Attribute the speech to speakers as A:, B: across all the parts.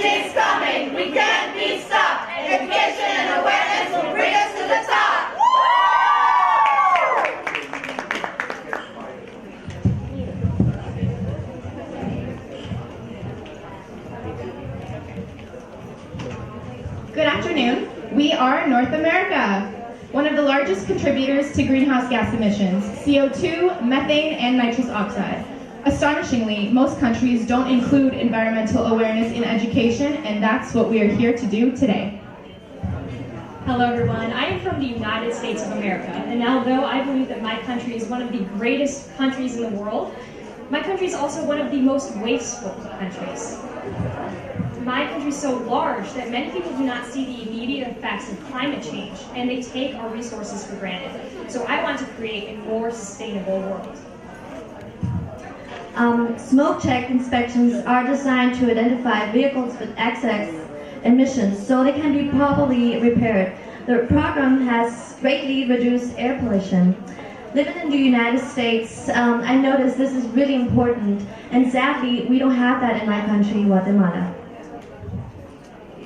A: is coming. We can't be stopped. Education and awareness will bring us to the top.
B: Good afternoon. We are North America, one of the largest contributors to greenhouse gas emissions, CO2, methane, and nitrous oxide. Astonishingly, most countries don't include environmental awareness in education, and that's what we are here to do today.
C: Hello everyone, I am from the United States of America, and although I believe that my country is one of the greatest countries in the world, my country is also one of the most wasteful countries. My country is so large that many people do not see the immediate effects of climate change, and they take our resources for granted. So I want to create a more sustainable world.
D: Smoke check inspections are designed to identify vehicles with excess emissions so they can be properly repaired. The program has greatly reduced air pollution. Living in the United States, I noticed this is really important, and sadly, we don't have that in my country, Guatemala.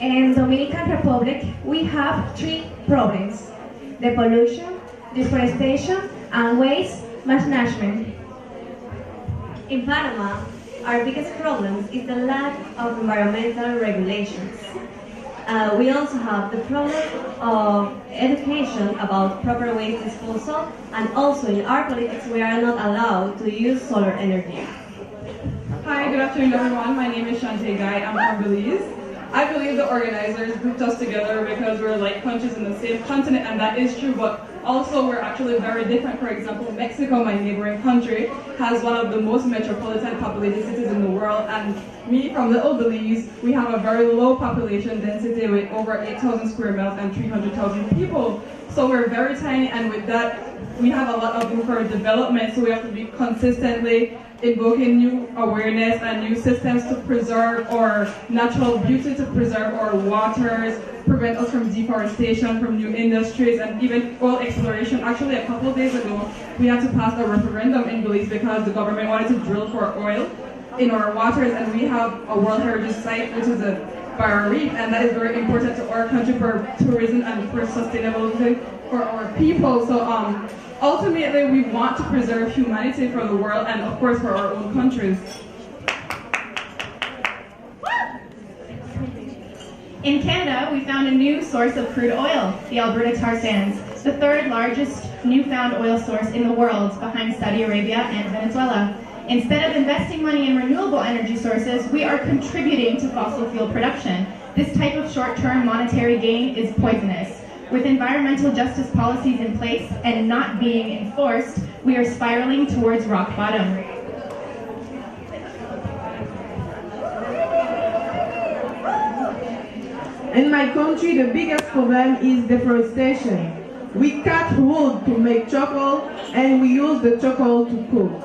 E: In Dominican Republic, we have three problems: the pollution, deforestation, and waste management.
D: In Panama, our biggest problem is the lack of environmental regulations. We also have the problem of education about proper waste disposal, and also in our politics we are not allowed to use solar energy.
F: Hi, good afternoon everyone. My name is Shantae Guy. I'm from Belize. I believe the organizers grouped us together because we're like countries in the same continent, and that is true, but also we're actually very different. For example, Mexico, my neighboring country, has one of the most metropolitan populated cities in the world, and me from Little Belize, we have a very low population density with over 8,000 square miles and 300,000 people. So we're very tiny, and with that, we have a lot of room for development, so we have to be consistently invoking new awareness and new systems to preserve our natural beauty, to preserve our waters, prevent us from deforestation, from new industries, and even oil exploration. Actually, a couple of days ago, we had to pass a referendum in Belize because the government wanted to drill for oil in our waters, and we have a World Heritage Site, which is a barrier reef, and that is very important to our country for tourism and for sustainability for our people. So ultimately, we want to preserve humanity for the world and, of course, for our own countries.
B: In Canada, we found a new source of crude oil, the Alberta tar sands, the third largest newfound oil source in the world behind Saudi Arabia and Venezuela. Instead of investing money in renewable energy sources, we are contributing to fossil fuel production. This type of short-term monetary gain is poisonous. With environmental justice policies in place and not being enforced, we are spiraling towards rock bottom.
G: In my country, the biggest problem is deforestation. We cut wood to make charcoal, and we use the charcoal to cook.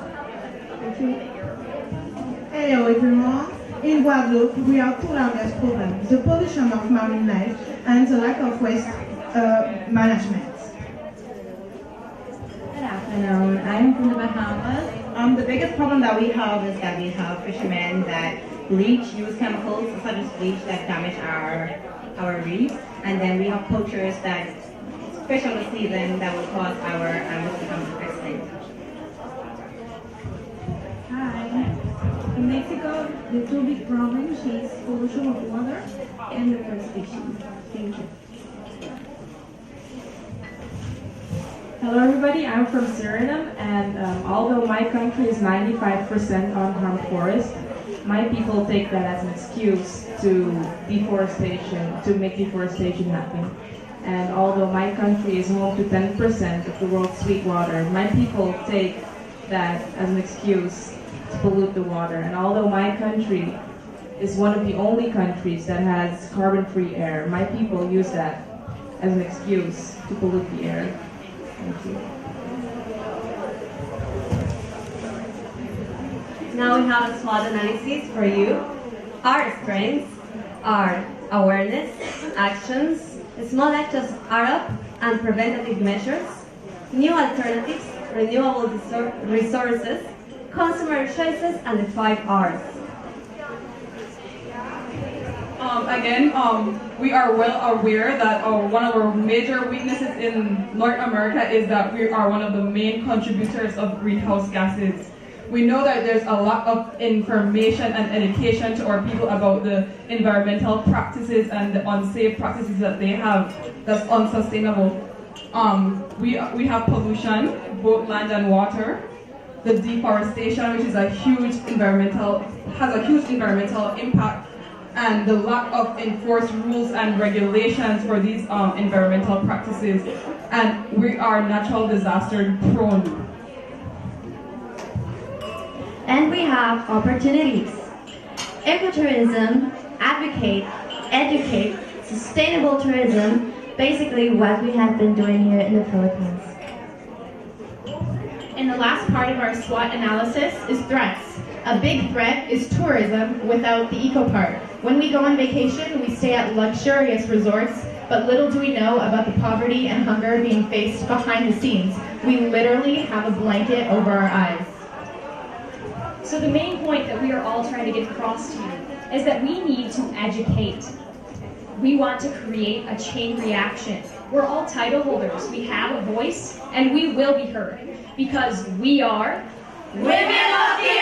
H: Hello everyone. In Guadeloupe, we have two largest problems: the pollution of marine life and the lack of waste management.
I: Good afternoon. I'm from the Bahamas. The biggest problem that we have is that we have fishermen that use chemicals such as bleach that damage our reefs, and then we have poachers that fish on the season that will cause our animals to become extinct.
E: Hi. In Mexico, the two big problems is pollution of water and deforestation. Thank you.
J: Hello everybody, I'm from Suriname, and although my country is 95% on harmed forest, my people take that as an excuse to make deforestation happen. And although my country is home to 10% of the world's sweet water, my people take that as an excuse to pollute the water. And although my country is one of the only countries that has carbon-free air, my people use that as an excuse to pollute the air. Thank you.
D: Now we have a SWOT analysis for you. Our strengths are awareness, actions, small actions are up, and preventative measures, new alternatives, renewable resources, consumer choices, and the 5 R's.
F: We are well aware that one of our major weaknesses in North America is that we are one of the main contributors of greenhouse gases. We know that there's a lot of information and education to our people about the environmental practices and the unsafe practices that they have that's unsustainable. We have pollution, both land and water. The deforestation, which is has a huge environmental impact, and the lack of enforced rules and regulations for these environmental practices, and we are natural disaster prone.
D: And we have opportunities. Ecotourism, advocate, educate, sustainable tourism, basically what we have been doing here in the Philippines.
B: And the last part of our SWOT analysis is threats. A big threat is tourism without the eco part. When we go on vacation, we stay at luxurious resorts, but little do we know about the poverty and hunger being faced behind the scenes. We literally have a blanket over our eyes.
C: So the main point that we are all trying to get across to you is that we need to educate. We want to create a chain reaction. We're all title holders. We have a voice, and we will be heard because we are
A: Women of the